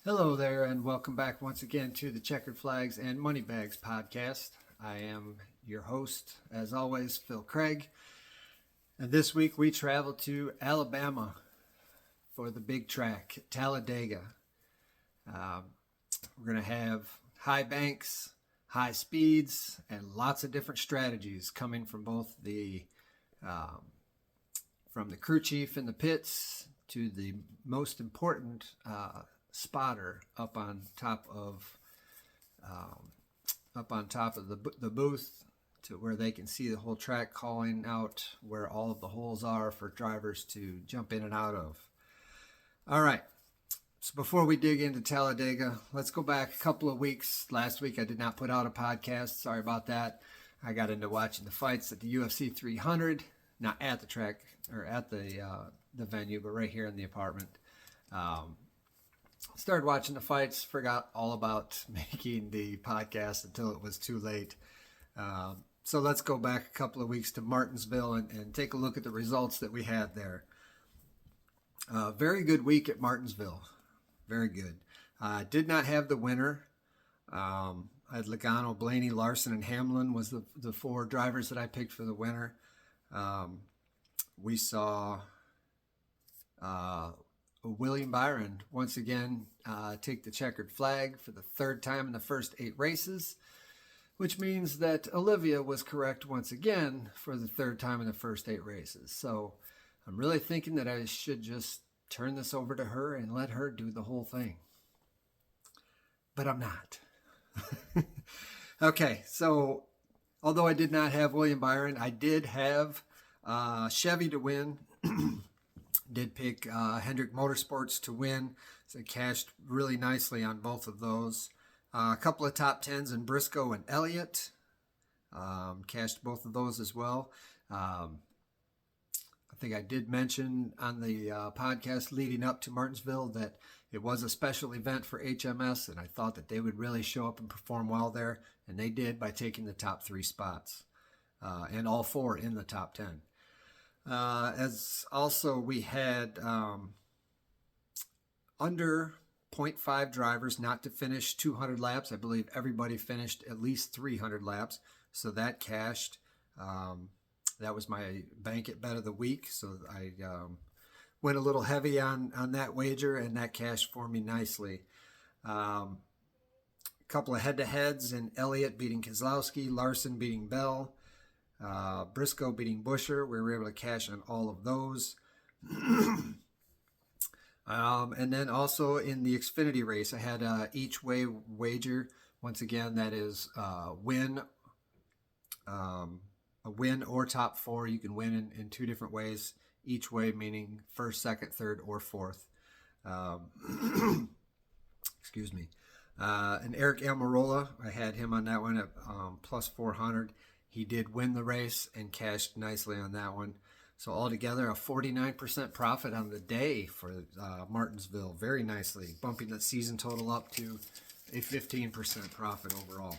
Hello there, and welcome back once again to the Checkered Flags and Money Bags podcast. I am your host, as always, Phil Craig. And this week we travel to Alabama for the big track, Talladega. We're going to have high banks, high speeds, and lots of different strategies coming from both from the crew chief in the pits to the most important spotter up on top of the booth, to where they can see the whole track, calling out where all of the holes are for drivers to jump in and out of. All right, so before we dig into Talladega, let's go back a couple of weeks. Last week I did not put out a podcast. Sorry about that. I got into watching the fights at the UFC 300, not at the track or at the venue, but right here in the apartment. Started watching the fights, forgot all about making the podcast until it was too late. So let's go back a couple of weeks to Martinsville and take a look at the results that we had there. Very good week at Martinsville. Very good. Did not have the winner. I had Logano, Blaney, Larson, and Hamlin was the four drivers that I picked for the winner. We saw William Byron once again take the checkered flag for the third time in the first 8 races, which means that Olivia was correct once again for the third time in the first 8 races. So I'm really thinking that I should just turn this over to her and let her do the whole thing. But I'm not. Okay, so although I did not have William Byron, I did have Chevy to win. Did pick Hendrick Motorsports to win, so cashed really nicely on both of those. A couple of top 10s in Briscoe and Elliott. Cashed both of those as well. I think I did mention on the podcast leading up to Martinsville that it was a special event for HMS, and I thought that they would really show up and perform well there, and they did by taking the top 3 spots, and all 4 in the top 10. As also we had under 0.5 drivers not to finish 200 laps. I believe everybody finished at least 300 laps, so that cashed. That was my bank at bet of the week, so I went a little heavy on that wager, and that cashed for me nicely. A couple of head-to-heads in Elliott beating Keselowski, Larson beating Bell, Briscoe beating Buescher. We were able to cash on all of those. And then also in the Xfinity race, I had each way wager. Once again, that is a win or top 4. You can win in 2 different ways. Each way meaning first, second, third, or fourth. Excuse me. And Eric Almirola, I had him on that one at plus 400. He did win the race and cashed nicely on that one. So altogether, a 49% profit on the day for Martinsville. Very nicely, bumping that season total up to a 15% profit overall.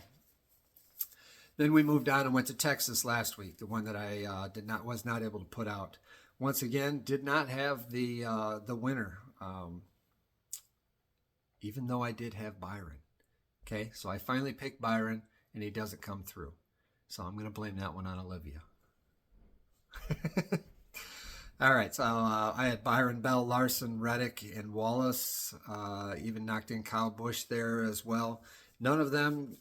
Then we moved on and went to Texas last week, the one that I was not able to put out. Once again, did not have the winner, even though I did have Byron. Okay, so I finally picked Byron, and he doesn't come through. So I'm going to blame that one on Olivia. All right, so I had Byron, Bell, Larson, Reddick, and Wallace. Even knocked in Kyle Busch there as well. None of them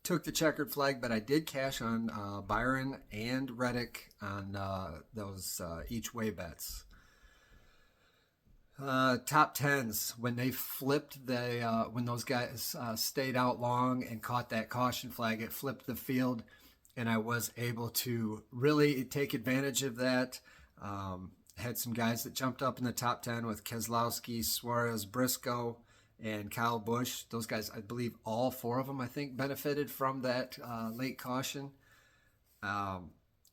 took the checkered flag, but I did cash on Byron and Reddick on those each way bets. Top 10s, when they flipped when those guys stayed out long and caught that caution flag, it flipped the field, and I was able to really take advantage of that. Had some guys that jumped up in the top 10 with Keselowski, Suarez, Briscoe, and Kyle Busch. Those guys, I believe all 4 of them, I think, benefited from that late caution.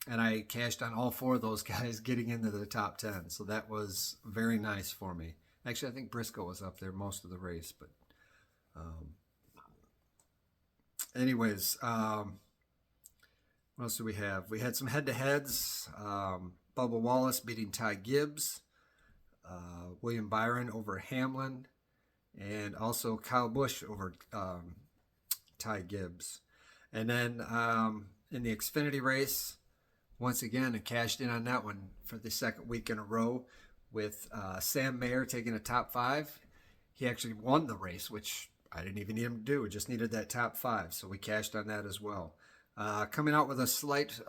And I cashed on all 4 of those guys getting into the top 10. So that was very nice for me. Actually, I think Briscoe was up there most of the race. But anyways, what else do we have? We had some head-to-heads. Bubba Wallace beating Ty Gibbs. William Byron over Hamlin. and also Kyle Busch over Ty Gibbs. And then in the Xfinity race, once again, I cashed in on that one for the second week in a row with Sam Mayer taking a top 5. He actually won the race, which I didn't even need him to do. We just needed that top 5, so we cashed on that as well. Coming out with a slight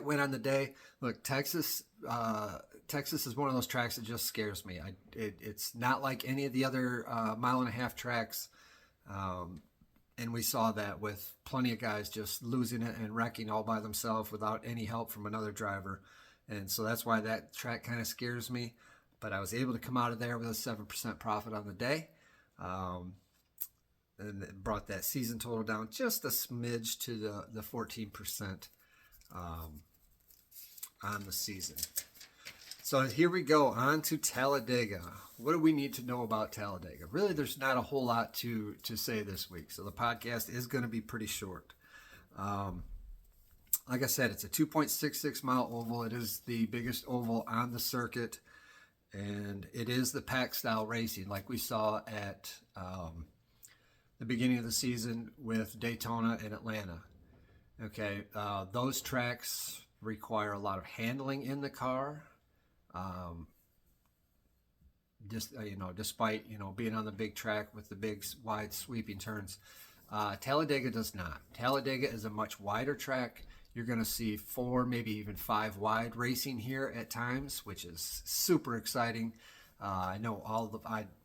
win on the day. Look, Texas is one of those tracks that just scares me. It's not like any of the other mile-and-a-half tracks. And we saw that with plenty of guys just losing it and wrecking all by themselves without any help from another driver. And so that's why that track kind of scares me. But I was able to come out of there with a 7% profit on the day. And it brought that season total down just a smidge to the 14% on the season. So here we go, on to Talladega. What do we need to know about Talladega? Really, there's not a whole lot to say this week, so the podcast is going to be pretty short. Like I said, it's a 2.66 mile oval. It is the biggest oval on the circuit, and it is the pack style racing like we saw at the beginning of the season with Daytona and Atlanta. Okay, those tracks require a lot of handling in the car. Despite being on the big track with the big wide sweeping turns, Talladega does not. Talladega is a much wider track. You're going to see 4, maybe even 5 wide racing here at times, which is super exciting. I know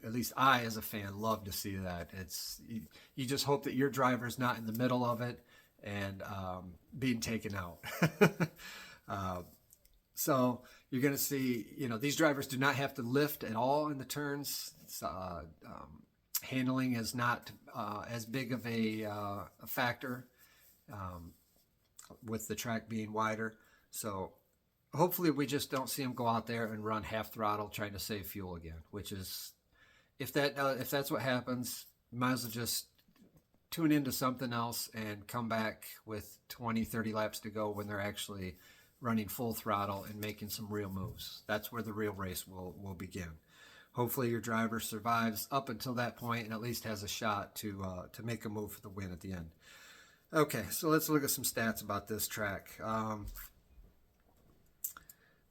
at least I as a fan love to see that. You just hope that your driver's not in the middle of it and being taken out. So you're going to see, these drivers do not have to lift at all in the turns. Handling is not as big of a factor with the track being wider. So hopefully we just don't see them go out there and run half throttle trying to save fuel again, which is, if that's what happens, might as well just tune into something else and come back with 20, 30 laps to go when they're actually running full throttle and making some real moves. That's where the real race will begin. Hopefully your driver survives up until that point and at least has a shot to make a move for the win at the end. Okay, so let's look at some stats about this track.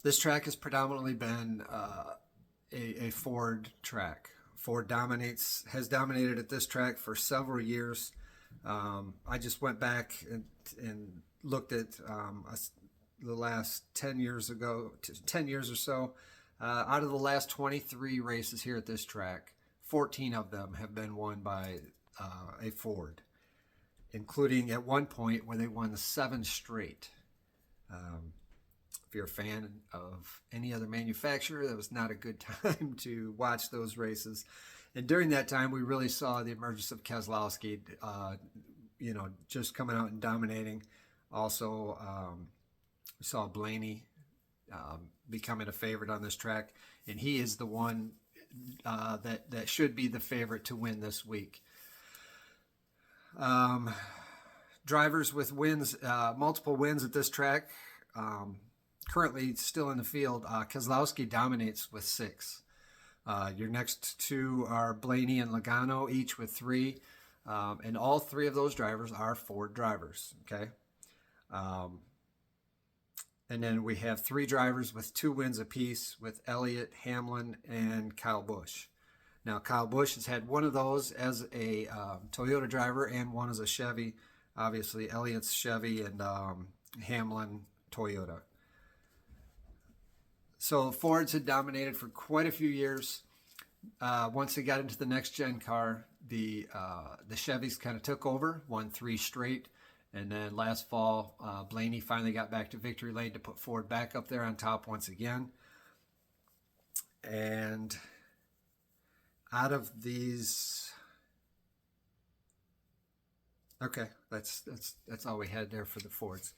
This track has predominantly been a Ford track. Ford has dominated at this track for several years. I just went back and looked at the last 10 years or so. Out of the last 23 races here at this track, 14 of them have been won by a Ford, including at one point where they won 7 straight. If you're a fan of any other manufacturer, that was not a good time to watch those races. And during that time, we really saw the emergence of Keselowski, just coming out and dominating. Also, we saw Blaney becoming a favorite on this track, and he is the one that should be the favorite to win this week. Drivers with wins, multiple wins at this track, currently still in the field. Keselowski dominates with 6. Your next 2 are Blaney and Logano, each with 3. And all 3 of those drivers are Ford drivers, okay? And then we have 3 drivers with 2 wins apiece with Elliott, Hamlin, and Kyle Busch. Now, Kyle Busch has had one of those as a Toyota driver and one as a Chevy. Obviously, Elliott's Chevy and Hamlin, Toyota. So Fords had dominated for quite a few years. Once they got into the next-gen car, the Chevys kind of took over, won 3 straight. And then last fall, Blaney finally got back to victory lane to put Ford back up there on top once again. And out of these, okay, that's all we had there for the Fords.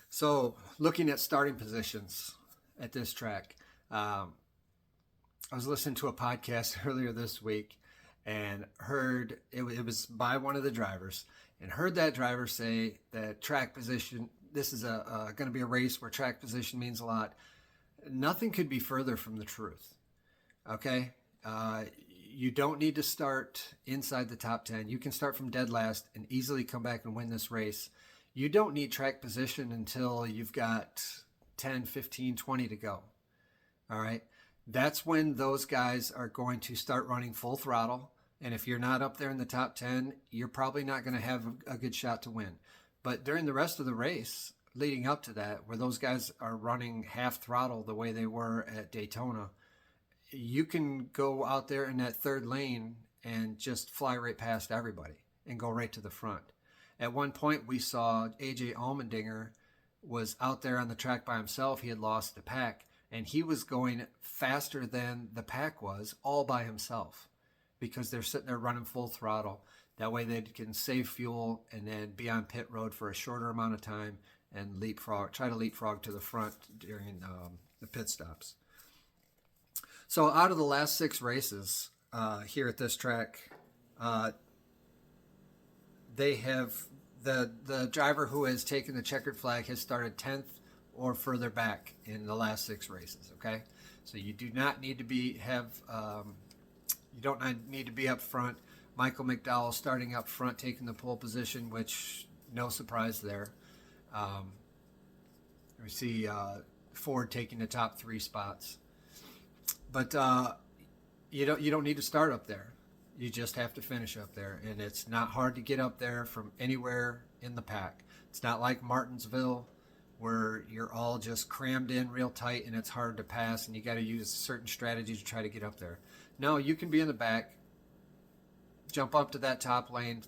So looking at starting positions at this track, I was listening to a podcast earlier this week and heard it was by one of the drivers, and heard that driver say that track position, this is going to be a race where track position means a lot. Nothing could be further from the truth. Okay. You don't need to start inside the top 10. You can start from dead last and easily come back and win this race. You don't need track position until you've got 10, 15, 20 to go. All right. That's when those guys are going to start running full throttle. And if you're not up there in the top 10, you're probably not going to have a good shot to win. But during the rest of the race, leading up to that, where those guys are running half throttle the way they were at Daytona, you can go out there in that third lane and just fly right past everybody and go right to the front. At one point, we saw AJ Allmendinger was out there on the track by himself. He had lost the pack, and he was going faster than the pack was all by himself because they're sitting there running full throttle. That way they can save fuel and then be on pit road for a shorter amount of time and try to leapfrog to the front during the pit stops. So out of the last 6 races here at this track, they have the driver who has taken the checkered flag has started 10th or further back in the last 6 races. Okay, so you do not need to be you don't need to be up front. Michael McDowell starting up front, taking the pole position, which no surprise there. We see Ford taking the top 3 spots. But you don't need to start up there. You just have to finish up there, and it's not hard to get up there from anywhere in the pack. It's not like Martinsville where you're all just crammed in real tight and it's hard to pass, and you got to use certain strategies to try to get up there. No, you can be in the back, jump up to that top lane,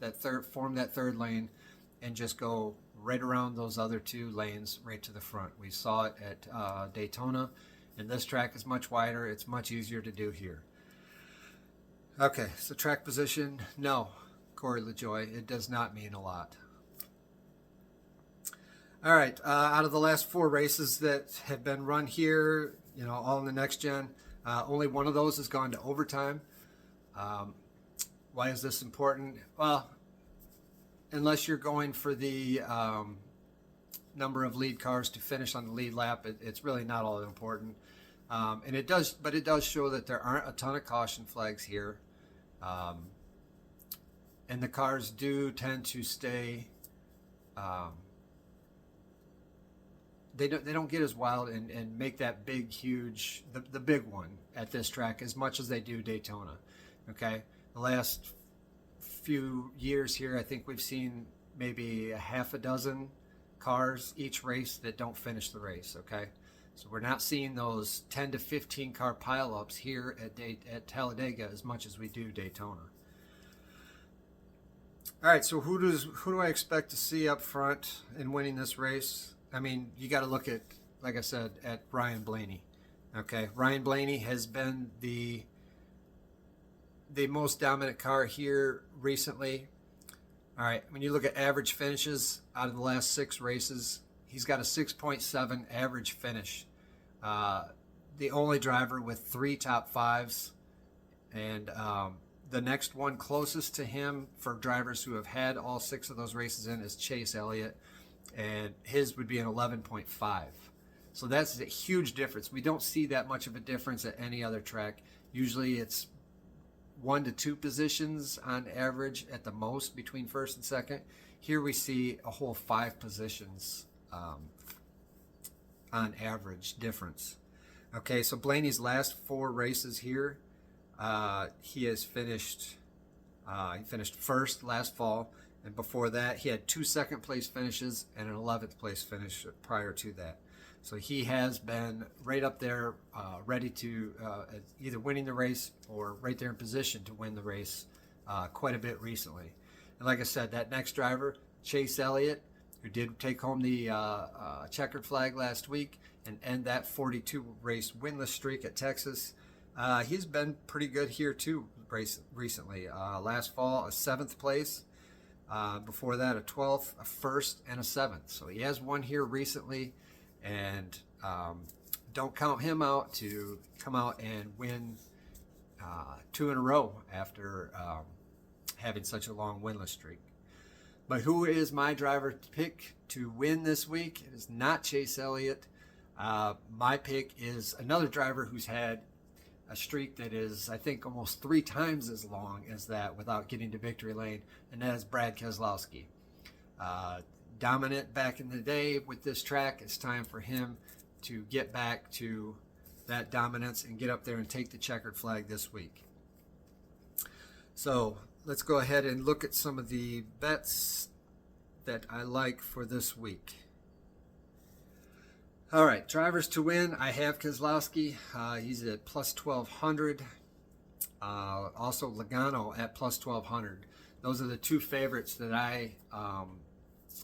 form that third lane, and just go right around those other 2 lanes right to the front. We saw it at Daytona. And this track is much wider. It's much easier to do here. Okay, so track position, no, Corey LaJoie, it does not mean a lot. All right, out of the last 4 races that have been run here, all in the next gen, only one of those has gone to overtime. Why is this important? Well, unless you're going for the number of lead cars to finish on the lead lap, it's really not all that important. And it does show that there aren't a ton of caution flags here. And the cars do tend to stay, they don't get as wild and make that big, huge, the big one at this track as much as they do Daytona. Okay. The last few years here, I think we've seen maybe a half a dozen cars each race that don't finish the race. Okay, so we're not seeing those 10 to 15 car pileups here at Talladega as much as we do Daytona. All right, so who do I expect to see up front in winning this race? I mean, you got to look at, like I said, at Ryan Blaney. Okay, Ryan Blaney has been the most dominant car here recently. All right, when you look at average finishes out of the last 6 races, he's got a 6.7 average finish. The only driver with 3 top 5s, and the next one closest to him for drivers who have had all 6 of those races in is Chase Elliott, and his would be an 11.5. So that's a huge difference. We don't see that much of a difference at any other track. Usually it's 1 to 2 positions on average at the most between first and second. Here we see a whole 5 positions on average difference. Okay, so Blaney's last 4 races here, he has finished. He finished first last fall, and before that he had 2 second place finishes and an 11th place finish prior to that. So he has been right up there, ready to either winning the race or right there in position to win the race quite a bit recently. And like I said, that next driver, Chase Elliott, who did take home the checkered flag last week and end that 42 race winless streak at Texas, he's been pretty good here too recently. Last fall, a 7th place. Before that, a 12th, a 1st, and a 7th. So he has won here recently. And don't count him out to come out and win 2 in a row after having such a long winless streak. But who is my driver to pick to win this week? It is not Chase Elliott. My pick is another driver who's had a streak that is, I think, almost 3 times as long as that without getting to victory lane, and that is Brad Keselowski. Dominant back in the day with this track. It's time for him to get back to that dominance and get up there and take the checkered flag this week. So let's go ahead and look at some of the bets that I like for this week. All right, drivers to win. I have Keselowski. He's at plus 1,200. Also Logano at plus 1,200. Those are the two favorites that I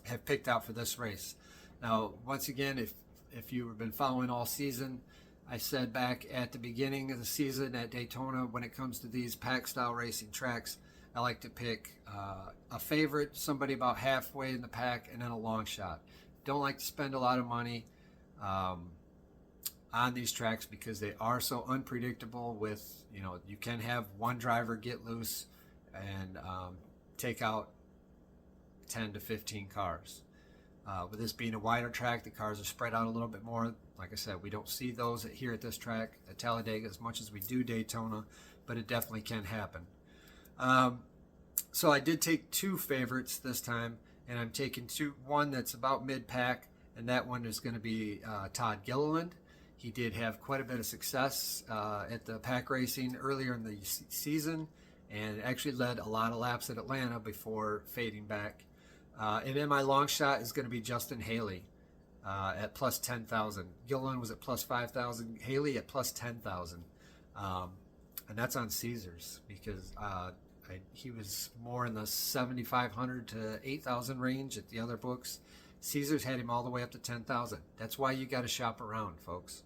have picked out for this race. Now, once again, if you've been following all season, I said back at the beginning of the season at Daytona, when it comes to these pack style racing tracks, I like to pick a favorite, somebody about halfway in the pack, and then a long shot. Don't like to spend a lot of money on these tracks because they are so unpredictable. With, you can have one driver get loose and take out 10 to 15 cars. With this being a wider track, the cars are spread out a little bit more. Like I said, we don't see those here at this track at Talladega as much as we do Daytona, but it definitely can happen. So I did take two favorites this time, and I'm taking one that's about mid-pack, and that one is going to be Todd Gilliland. He did have quite a bit of success at the pack racing earlier in the season, and actually led a lot of laps at Atlanta before fading back. And then my long shot is going to be Justin Haley at plus 10,000. Gilliland was at plus 5,000. Haley at plus 10,000. And that's on Caesars because he was more in the 7,500 to 8,000 range at the other books. Caesars had him all the way up to 10,000. That's why you got to shop around, folks.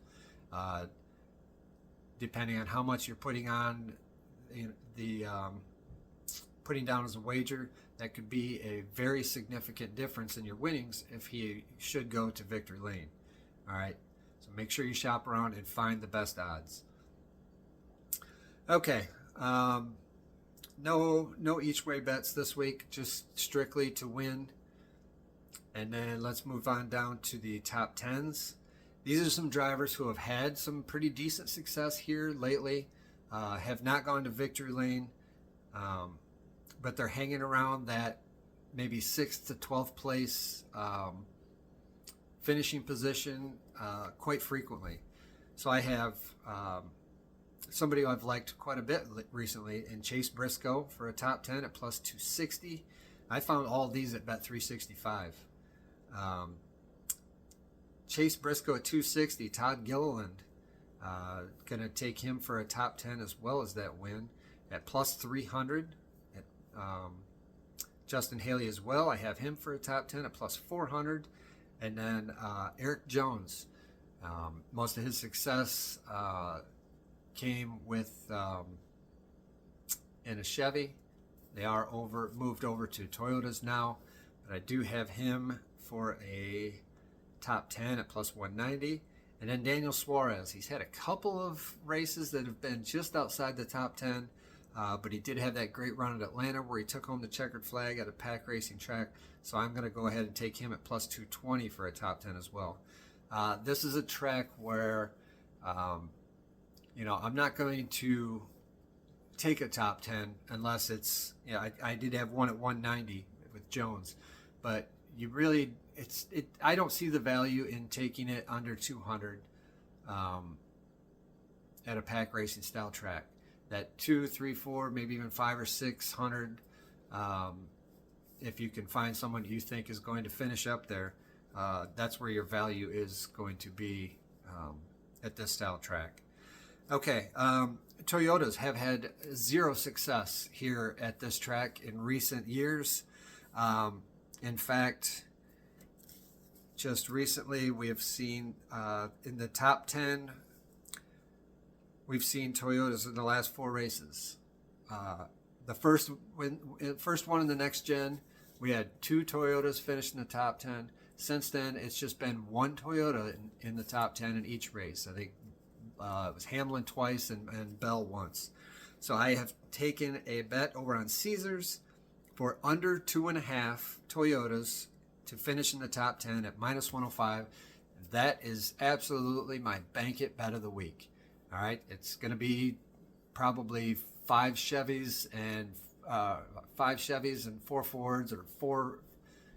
Depending on how much you're putting on putting down as a wager, that could be a very significant difference in your winnings if he should go to victory lane. All right, so make sure you shop around and find the best odds. Okay, no each way bets this week, just strictly to win. And then let's move on down to the top 10s. These are some drivers who have had some pretty decent success here lately, have not gone to victory lane, but they're hanging around that maybe 6th to 12th place finishing position quite frequently. So I have somebody who I've liked quite a bit recently in Chase Briscoe for a top 10 at plus 260. I found all these at Bet365. Chase Briscoe at 260, Todd Gilliland, gonna take him for a top 10 as well as that win at plus 300. Justin Haley as well, I have him for a top 10 at plus 400. And then Eric Jones, most of his success came with in a Chevy. They are moved over to Toyotas now, but I do have him for a top 10 at plus 190. And then Daniel Suarez, he's had a couple of races that have been just outside the top 10, but he did have that great run at Atlanta where he took home the checkered flag at a pack racing track. So I'm going to go ahead and take him at plus 220 for a top 10 as well. This is a track where, I'm not going to take a top 10 unless it's, I did have one at 190 with Jones, but you really, I don't see the value in taking it under 200 at a pack racing style track. That 2, 3, 4, maybe even 5 or 600. If you can find someone you think is going to finish up there, that's where your value is going to be at this style track. Okay, Toyotas have had zero success here at this track in recent years. In fact, just recently we have seen in the top 10, we've seen Toyotas in the last 4 races. The first one in the next gen, we had 2 Toyotas finish in the top 10. Since then, it's just been 1 Toyota in the top 10 in each race. I think it was Hamlin twice and Bell once. So I have taken a bet over on Caesars for under 2.5 Toyotas to finish in the top 10 at minus 105. That is absolutely my bank it bet of the week. All right, it's going to be probably 5 Chevys and 4 Fords, or 4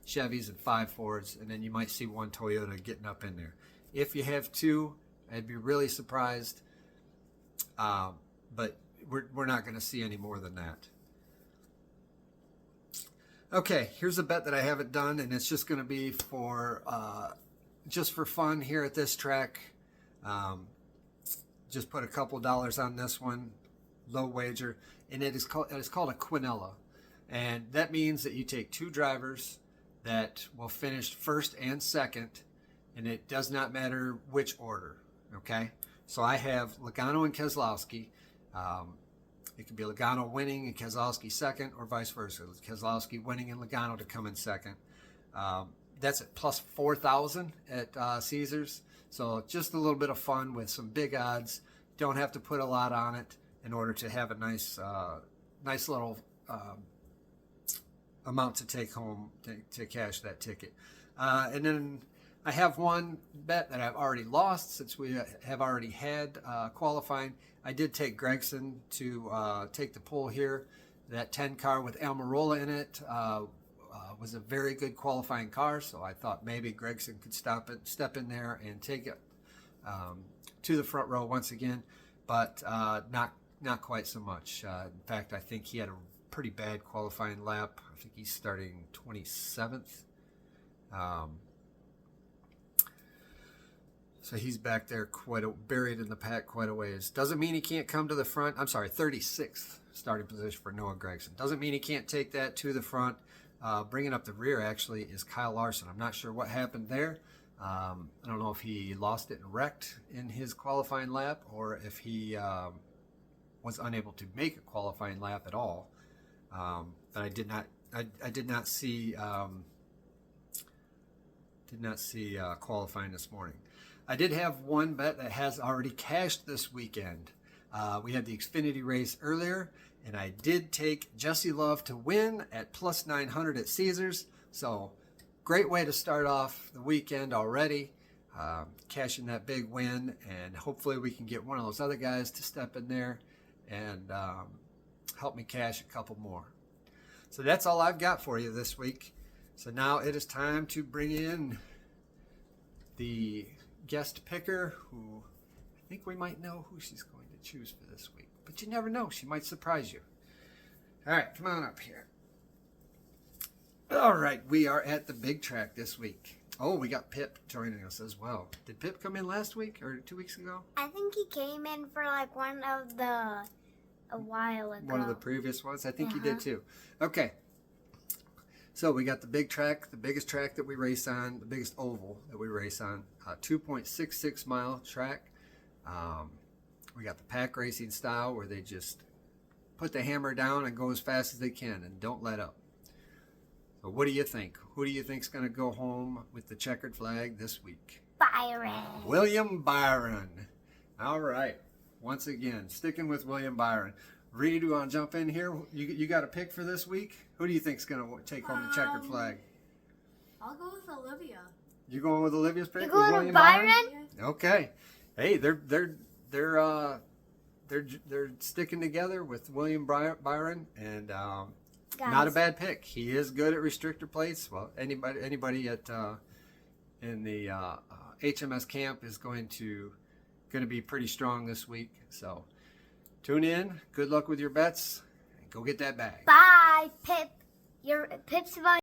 Chevys and 5 Fords, and then you might see 1 Toyota getting up in there. If you have 2, I'd be really surprised, but we're not going to see any more than that. Okay, here's a bet that I haven't done, and it's just going to be for just for fun here at this track. Just put a couple dollars on this one, low wager, and it's called a quinella, and that means that you take 2 drivers that will finish first and second, and it does not matter which order. Okay, so I have Logano and Keselowski. It could be Logano winning and Keselowski second, or vice versa. Keselowski winning and Logano to come in second. That's at plus 4,000 at Caesars. So just a little bit of fun with some big odds. Don't have to put a lot on it in order to have a nice little amount to take home to cash that ticket. And then I have one bet that I've already lost since we have already had qualifying. I did take Gregson to take the pull here. That 10 car with Almirola in it was a very good qualifying car, so I thought maybe Gregson could step in there and take it to the front row once again, but not quite so much. In fact, I think he had a pretty bad qualifying lap. I think he's starting 27th. So he's back there buried in the pack quite a ways. Doesn't mean he can't come to the front. I'm sorry, 36th starting position for Noah Gragson. Doesn't mean he can't take that to the front. Bringing up the rear actually is Kyle Larson. I'm not sure what happened there. I don't know if he lost it and wrecked in his qualifying lap, or if he was unable to make a qualifying lap at all. But I did not see qualifying this morning. I did have one bet that has already cashed this weekend. We had the Xfinity race earlier, and I did take Jesse Love to win at plus 900 at Caesars. So great way to start off the weekend already, cashing that big win, and hopefully we can get one of those other guys to step in there and help me cash a couple more. So that's all I've got for you this week. So now it is time to bring in the guest picker, who I think we might know who she's going to choose for this week. But you never know. She might surprise you. All right, come on up here. All right, we are at the big track this week. Oh, we got Pip joining us as well. Did Pip come in last week or 2 weeks ago? I think he came in for like a while ago. One of the previous ones? I think he did too. Okay. So we got the big track, the biggest track that we race on, the biggest oval that we race on, 2.66 mile track. We got the pack racing style where they just put the hammer down and go as fast as they can and don't let up. So what do you think? Who do you think's going to go home with the checkered flag this week? Byron. William Byron. All right. Once again, sticking with William Byron. Reed, you want to jump in here? You got a pick for this week? Who do you think's going to take home the checkered flag? I'll go with Olivia. You going with Olivia's pick? You going with Byron? Okay. Hey, they're sticking together with William Byron, and not a bad pick. He is good at restrictor plates. Well, anybody at in the HMS camp is going to be pretty strong this week. So tune in. Good luck with your bets. And go get that bag. Bye, Pip. Pip's about